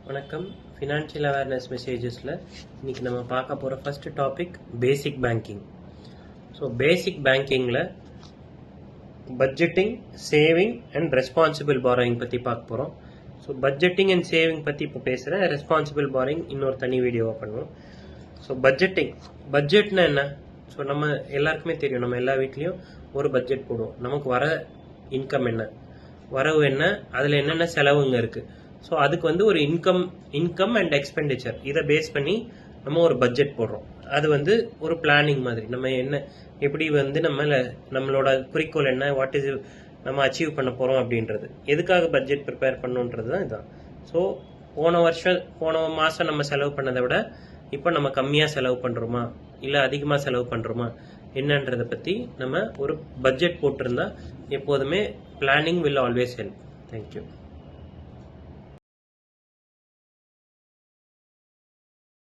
வணக்கம். Financial awareness மெசேஜஸில் இன்றைக்கி நம்ம பார்க்க போகிற first topic basic banking. So basic பேங்கிங்கில் budgeting, saving and responsible borrowing பற்றி பார்க்க போகிறோம். ஸோ பட்ஜெட்டிங் அண்ட் சேவிங் பற்றி இப்போ பேசுகிறேன். ரெஸ்பான்சிபிள் பாரோயிங் இன்னொரு தனி வீடியோவாக பண்ணுவோம். ஸோ பட்ஜெட்னா என்ன? ஸோ நம்ம எல்லாருக்குமே தெரியும், நம்ம எல்லா வீட்லேயும் ஒரு பட்ஜெட் போடுவோம். நமக்கு வர இன்கம் என்ன, வரவு என்ன, அதில் என்னென்ன செலவுங்க இருக்குது. ஸோ அதுக்கு ஒரு இன்கம் அண்ட் எக்ஸ்பெண்டிச்சர் இதை பேஸ் பண்ணி நம்ம ஒரு பட்ஜெட் போடுறோம். அது ஒரு பிளானிங் மாதிரி. நம்ம என்ன எப்படி நம்மளோட குறிக்கோள் என்ன, வாட் இஸ் நம்ம அச்சீவ் பண்ண போகிறோம் அப்படின்றது, எதுக்காக பட்ஜெட் ப்ரிப்பேர் பண்ணணுன்றது தான் இதுதான். ஸோ போன மாதம் நம்ம செலவு பண்ணதை விட இப்போ நம்ம கம்மியாக செலவு பண்ணுறோமா இல்லை அதிகமாக செலவு பண்ணுறோமா என்னன்றதை பற்றி நம்ம ஒரு பட்ஜெட் போட்டிருந்தா எப்போதுமே planning will always help. Thank you.